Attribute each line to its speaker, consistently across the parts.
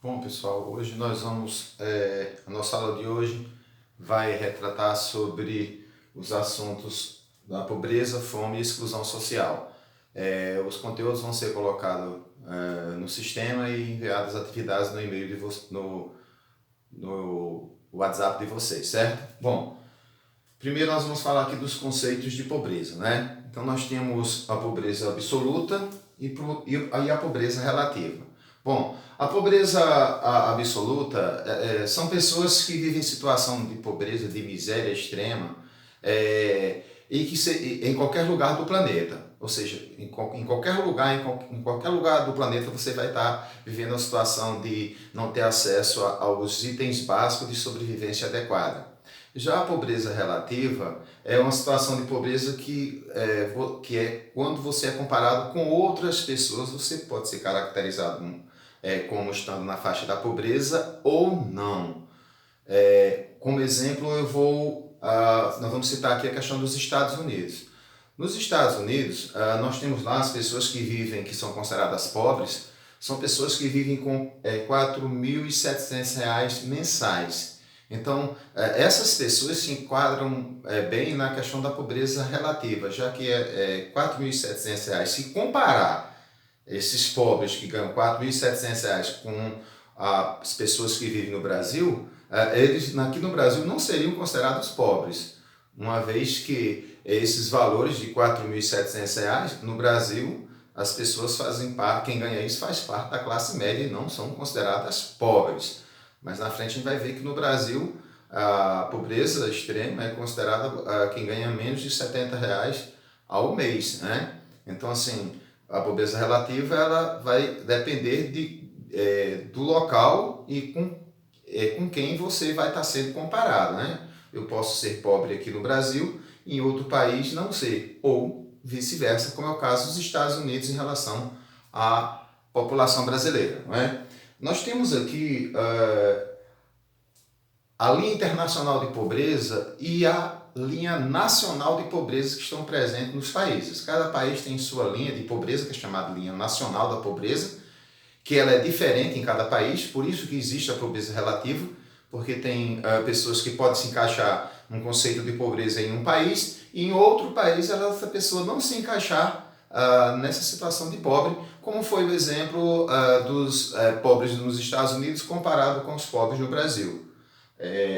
Speaker 1: Bom, pessoal, hoje nós vamos, a nossa aula de hoje vai retratar sobre os assuntos da pobreza, fome e exclusão social. Os conteúdos vão ser colocados no sistema e enviadas as atividades no e-mail no WhatsApp de vocês, certo? Bom, primeiro nós vamos falar aqui dos conceitos de pobreza, né? Então nós temos a pobreza absoluta e a pobreza relativa. Bom, a pobreza absoluta são pessoas que vivem em situação de pobreza, de miséria extrema, e que em qualquer lugar do planeta. Ou seja, em qualquer lugar, em qualquer lugar do planeta você vai estar vivendo a situação de não ter acesso aos itens básicos de sobrevivência adequada. Já a pobreza relativa é uma situação de pobreza que é quando você é comparado com outras pessoas, você pode ser caracterizado como estando na faixa da pobreza ou não. Como exemplo, nós vamos citar aqui a questão dos Estados Unidos. Nos Estados Unidos, nós temos lá as pessoas que vivem, que são consideradas pobres, são pessoas que vivem com R$ 4.700 mensais. Então, essas pessoas se enquadram bem na questão da pobreza relativa, já que é R$ 4.700. Se comparar esses pobres que ganham R$ 4.700 com as pessoas que vivem no Brasil, eles aqui no Brasil não seriam considerados pobres, uma vez que esses valores de R$ 4.700 no Brasil, as pessoas fazem parte, quem ganha isso faz parte da classe média e não são consideradas pobres. Mas na frente a gente vai ver que no Brasil a pobreza extrema é considerada quem ganha menos de R$ 70 ao mês, né? Então, assim, a pobreza relativa ela vai depender do local e com quem você vai estar sendo comparado, né? Eu posso ser pobre aqui no Brasil e em outro país não ser, ou vice-versa, como é o caso dos Estados Unidos em relação à população brasileira, não é? Nós temos aqui a linha internacional de pobreza e a linha nacional de pobreza que estão presentes nos países. Cada país tem sua linha de pobreza, que é chamada linha nacional da pobreza, que ela é diferente em cada país, por isso que existe a pobreza relativa, porque tem pessoas que podem se encaixar num conceito de pobreza em um país e em outro país essa pessoa não se encaixar nessa situação de pobre, como foi o exemplo dos pobres nos Estados Unidos comparado com os pobres no Brasil.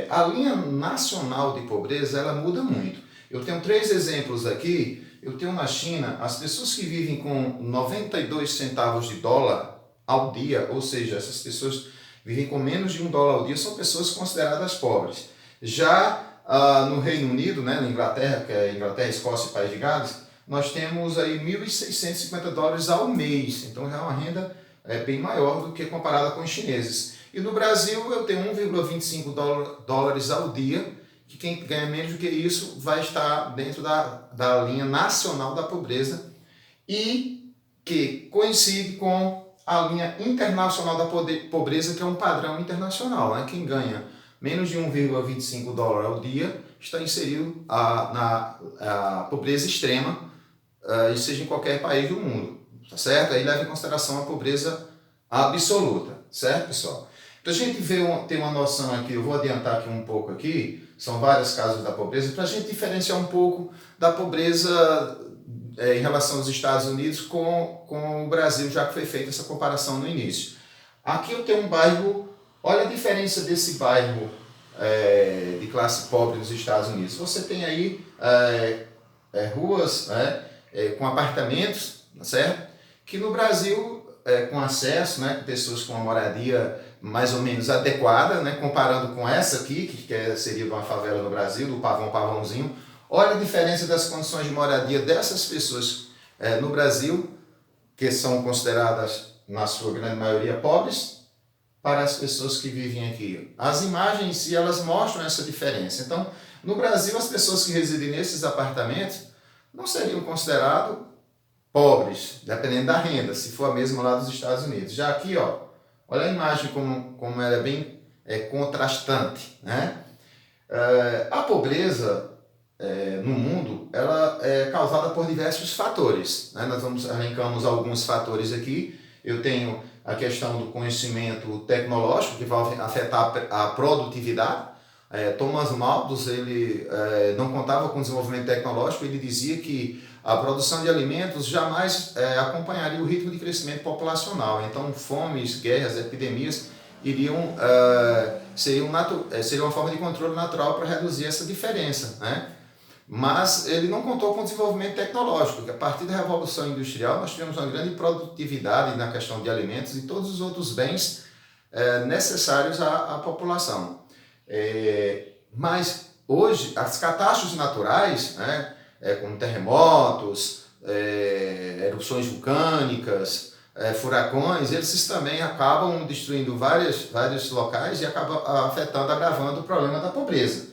Speaker 1: A linha nacional de pobreza ela muda muito. Eu tenho 3 exemplos aqui. Eu tenho na China as pessoas que vivem com 92 centavos de dólar ao dia, ou seja, essas pessoas vivem com menos de $1 ao dia, são pessoas consideradas pobres. Já no Reino Unido, né, na Inglaterra, que é Inglaterra, Escócia e País de Gales, nós temos aí $1.650 ao mês. Então já é uma renda bem maior do que comparada com os chineses. E no Brasil eu tenho $1,25 ao dia, que quem ganha menos do que isso vai estar dentro da linha nacional da pobreza e que coincide com a linha internacional da pobreza, que é um padrão internacional, né? Quem ganha menos de $1,25 ao dia está inserido na pobreza extrema, e seja em qualquer país do mundo, tá certo? Aí leva em consideração a pobreza absoluta, certo, pessoal? Para a gente ter uma noção aqui, eu vou adiantar aqui um pouco aqui, são várias causas da pobreza, para a gente diferenciar um pouco da pobreza em relação aos Estados Unidos com o Brasil, já que foi feita essa comparação no início. Aqui eu tenho um bairro, olha a diferença desse bairro de classe pobre nos Estados Unidos. Você tem aí ruas com apartamentos, certo? Que no Brasil, com acesso, né, pessoas com uma moradia mais ou menos adequada, né, comparando com essa aqui, que seria de uma favela no Brasil, do pavãozinho. Olha a diferença das condições de moradia dessas pessoas no Brasil, que são consideradas, na sua grande maioria, pobres, para as pessoas que vivem aqui. As imagens em si, elas mostram essa diferença. Então, no Brasil, as pessoas que residem nesses apartamentos não seriam consideradas pobres, dependendo da renda, se for a mesma lá dos Estados Unidos. Já aqui, olha a imagem como ela é bem contrastante, né? A pobreza no mundo, ela é causada por diversos fatores, né? Nós elencamos alguns fatores aqui eu tenho a questão do conhecimento tecnológico, que vai afetar a produtividade. Thomas Malthus, ele não contava com desenvolvimento tecnológico, ele dizia que a produção de alimentos jamais acompanharia o ritmo de crescimento populacional. Então, fomes, guerras, epidemias seria uma forma de controle natural para reduzir essa diferença, né? Mas ele não contou com o desenvolvimento tecnológico, que a partir da Revolução Industrial nós tivemos uma grande produtividade na questão de alimentos e todos os outros bens necessários à população. Mas hoje as catástrofes naturais, né, como terremotos, erupções vulcânicas, furacões, eles também acabam destruindo vários locais e acabam afetando, agravando o problema da pobreza.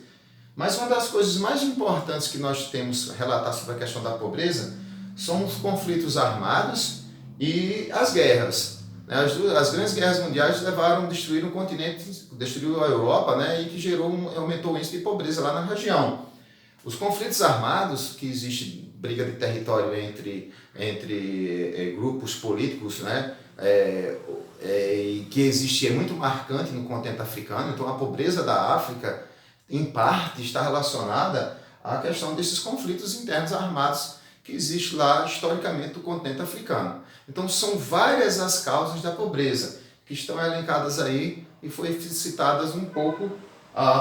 Speaker 1: Mas uma das coisas mais importantes que nós temos a relatar sobre a questão da pobreza são os conflitos armados e as guerras. As grandes guerras mundiais destruíram um continente, destruiu a Europa, né, e que aumentou o índice de pobreza lá na região. Os conflitos armados, que existe briga de território entre grupos políticos, né, e que é muito marcante no continente africano. Então a pobreza da África, em parte, está relacionada à questão desses conflitos internos armados que existe lá historicamente no continente africano. Então são várias as causas da pobreza que estão elencadas aí e foi citadas um pouco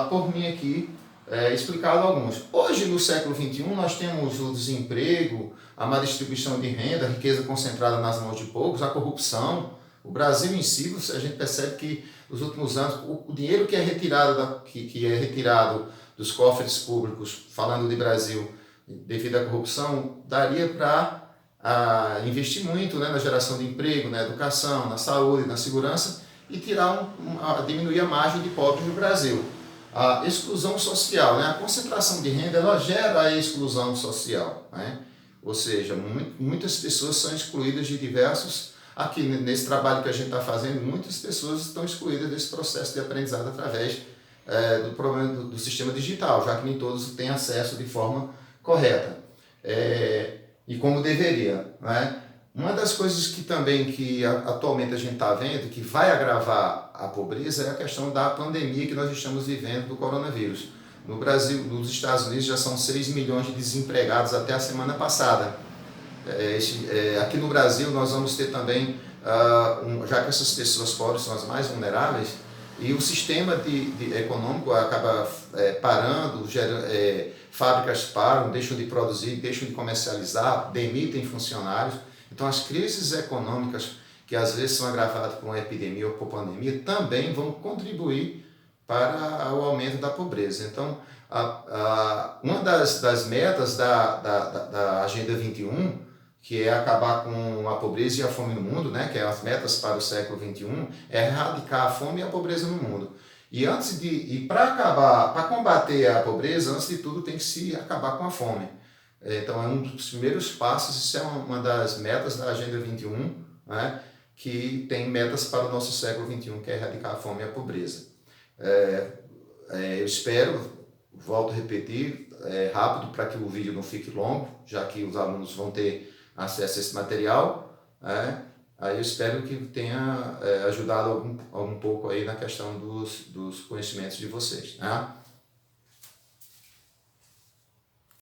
Speaker 1: por mim aqui, explicado alguns. Hoje, no século XXI, nós temos o desemprego, a má distribuição de renda, a riqueza concentrada nas mãos de poucos, a corrupção. O Brasil em si, a gente percebe que nos últimos anos o dinheiro que é retirado dos cofres públicos, falando de Brasil, devido à corrupção, daria para investir muito, né, na geração de emprego, na educação, na saúde, na segurança e diminuir a margem de pobres no Brasil. A exclusão social, né, a concentração de renda, ela gera a exclusão social, né? Ou seja, muitas pessoas são excluídas de diversos. Aqui, nesse trabalho que a gente está fazendo, muitas pessoas estão excluídas desse processo de aprendizado através do problema do sistema digital, já que nem todos têm acesso de forma correta e como deveria, né? Uma das coisas que atualmente a gente está vendo, que vai agravar a pobreza, é a questão da pandemia que nós estamos vivendo do coronavírus. No Brasil, nos Estados Unidos, já são 6 milhões de desempregados até a semana passada. Aqui no Brasil nós vamos ter também, já que essas pessoas pobres são as mais vulneráveis, e o sistema econômico acaba parando, fábricas param, deixam de produzir, deixam de comercializar, demitem funcionários. Então as crises econômicas, que às vezes são agravadas por uma epidemia ou por pandemia, também vão contribuir para o aumento da pobreza. Então, uma das metas da Agenda 21, que é acabar com a pobreza e a fome no mundo, né, que é as metas para o século XXI, é erradicar a fome e a pobreza no mundo. E para combater a pobreza, antes de tudo, tem que se acabar com a fome. Então, é um dos primeiros passos, isso é uma das metas da Agenda 21, né, que tem metas para o nosso século XXI, que é erradicar a fome e a pobreza. Eu espero, volto a repetir, rápido para que o vídeo não fique longo, já que os alunos vão ter acesso a esse material. Aí eu espero que tenha ajudado um pouco aí na questão dos conhecimentos de vocês, né?